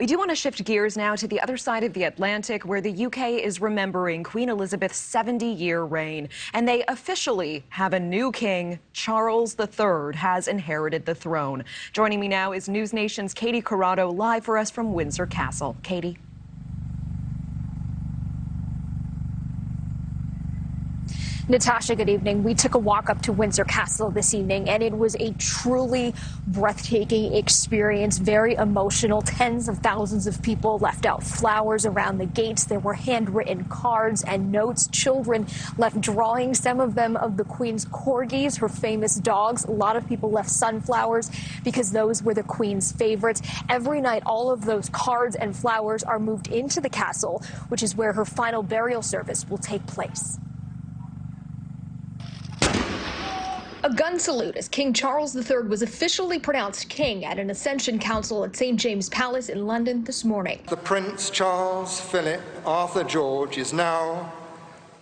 We do want to shift gears now to the other side of the Atlantic, where the UK is remembering Queen Elizabeth's 70-year reign. And they officially have a new king. Charles III has inherited the throne. Joining me now is NewsNation's Katie Corrado, live for us from Windsor Castle. Katie. Natasha, good evening. We took a walk up to Windsor Castle this evening, and it was a truly breathtaking experience, very emotional. Tens of thousands of people left out flowers around the gates. There were handwritten cards and notes. Children left drawings, some of them of the Queen's corgis, her famous dogs. A lot of people left sunflowers because those were the Queen's favorites. Every night, all of those cards and flowers are moved into the castle, which is where her final burial service will take place. A gun salute as King Charles III was officially pronounced king at an Ascension Council at St. James Palace in London this morning. The Prince Charles Philip Arthur George is now,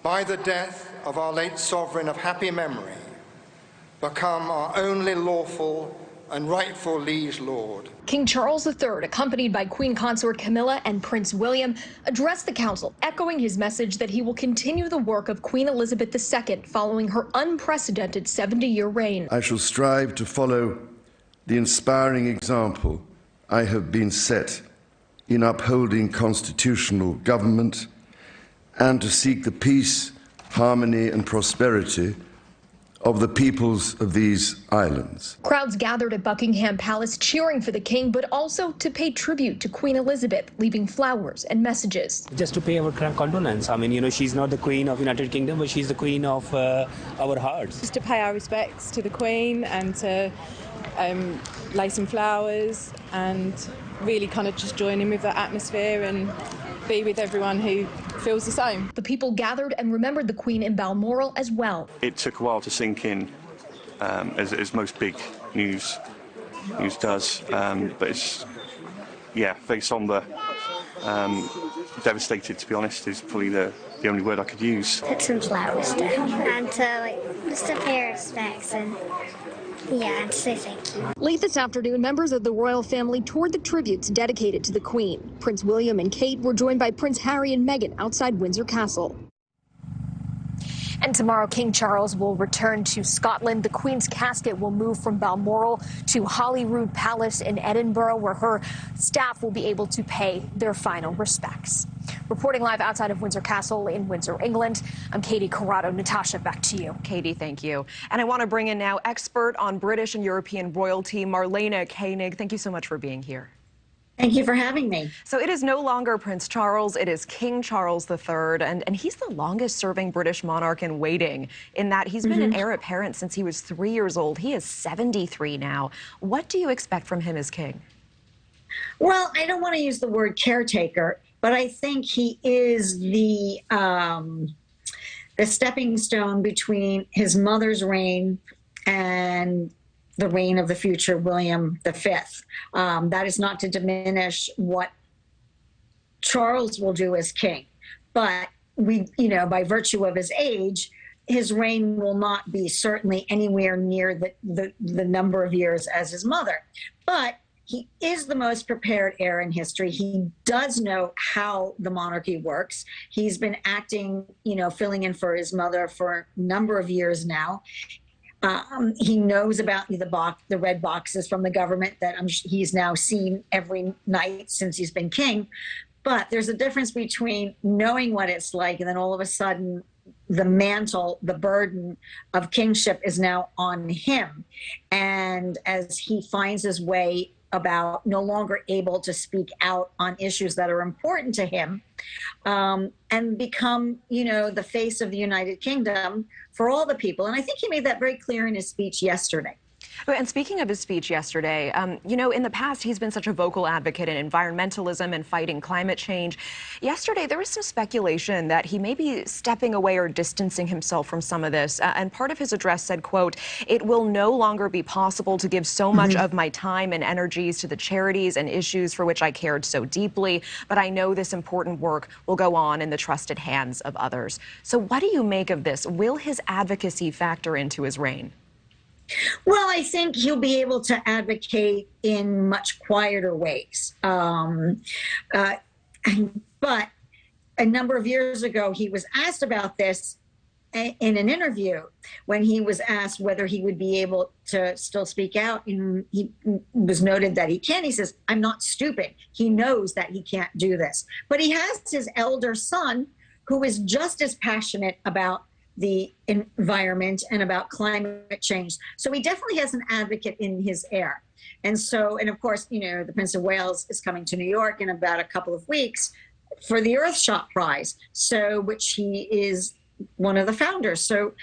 by the death of our late sovereign of happy memory, become our only lawful and rightful liege lord. King Charles III, accompanied by Queen Consort Camilla and Prince William, addressed the council, echoing his message that he will continue the work of Queen Elizabeth II following her unprecedented 70-year reign. I shall strive to follow the inspiring example I have been set in upholding constitutional government and to seek the peace, harmony and prosperity of the peoples of these islands. Crowds gathered at Buckingham Palace cheering for the king, but also to pay tribute to Queen Elizabeth, leaving flowers and messages. Just to pay our condolence. I mean, she's not the Queen of United Kingdom, but she's the Queen of our hearts. Just to pay our respects to the Queen and to lay some flowers and really kind of just join in with the atmosphere and be with everyone who feels the same. The people gathered and remembered the Queen in Balmoral as well. It took a while to sink in, as most big news does, but it's, yeah, very somber, devastated, to be honest, is probably the only word I could use. Put some flowers down and just to pay respects and and to say thank you. Late this afternoon, members of the royal family toured the tributes dedicated to the Queen. Prince William and Kate were joined by Prince Harry and Meghan outside Windsor Castle. And tomorrow, King Charles will return to Scotland. The Queen's casket will move from Balmoral to Holyrood Palace in Edinburgh, where her staff will be able to pay their final respects. Reporting live outside of Windsor Castle in Windsor, England, I'm Katie Corrado. Natasha, back to you. Katie, thank you. And I want to bring in now expert on British and European royalty, Marlena Koenig. Thank you so much for being here. Thank you for having me. So it is no longer Prince Charles, it is King Charles III, and he's the longest serving British monarch in waiting, in that he's been an heir apparent since he was 3 years old. He is 73 now. What do you expect from him as king? Well, I don't want to use the word caretaker, but I think he is the stepping stone between his mother's reign and the reign of the future William V. That is not to diminish what Charles will do as king, but by virtue of his age, his reign will not be certainly anywhere near the number of years as his mother. But he is the most prepared heir in history. He does know how the monarchy works. He's been acting, filling in for his mother for a number of years now. He knows about the red boxes from the government that he's now seen every night since he's been king. But there's a difference between knowing what it's like and then all of a sudden the mantle, the burden of kingship is now on him. And as he finds his way about no longer able to speak out on issues that are important to him, and become, the face of the United Kingdom for all the people. And I think he made that very clear in his speech yesterday. And speaking of his speech yesterday, in the past, he's been such a vocal advocate in environmentalism and fighting climate change. Yesterday, there was some speculation that he may be stepping away or distancing himself from some of this. And part of his address said, quote, "It will no longer be possible to give so much of my time and energies to the charities and issues for which I cared so deeply, but I know this important work will go on in the trusted hands of others." So what do you make of this? Will his advocacy factor into his reign? Well, I think he'll be able to advocate in much quieter ways. But a number of years ago, he was asked about this in an interview when he was asked whether he would be able to still speak out. And he was noted that he can. He says, I'm not stupid. He knows that he can't do this. But he has his elder son who is just as passionate about the environment and about climate change. So he definitely has an advocate in his air. And so, and of course, you know, the Prince of Wales is coming to New York in about a couple of weeks for the Earthshot Prize, so which he is one of the founders. So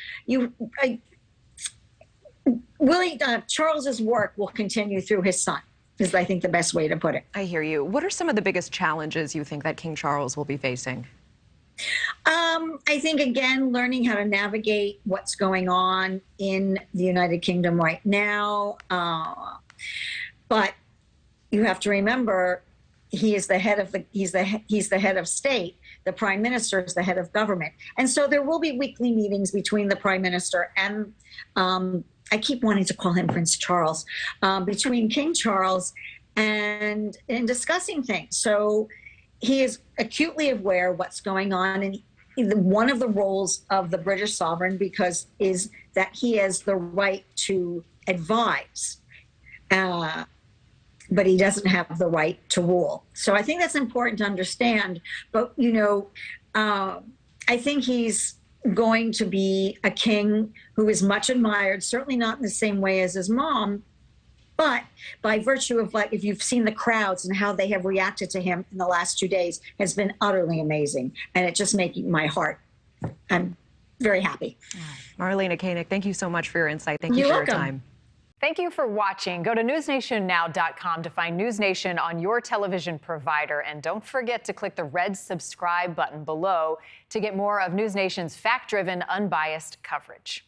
Charles's work will continue through his son, is I think the best way to put it. I hear you. What are some of the biggest challenges you think that King Charles will be facing? I think, again, learning how to navigate what's going on in the United Kingdom right now. But you have to remember, he is the head of he's the head of state. The prime minister is the head of government. And so there will be weekly meetings between the prime minister and, I keep wanting to call him Prince Charles, between King Charles and discussing things. So he is acutely aware of what's going on. And one of the roles of the British sovereign is that he has the right to advise, but he doesn't have the right to rule. So I think that's important to understand. But, you know, I think he's going to be a king who is much admired, certainly not in the same way as his mom, but by virtue of, like, if you've seen the crowds and how they have reacted to him in the last 2 days, has been utterly amazing. And it's just making my heart, I'm very happy. Marlena Koenig, thank you so much for your insight. Thank you You're for welcome. your time. Thank you for watching. Go to newsnationnow.com to find News Nation on your television provider. And don't forget to click the red subscribe button below to get more of News Nation's fact-driven, unbiased coverage.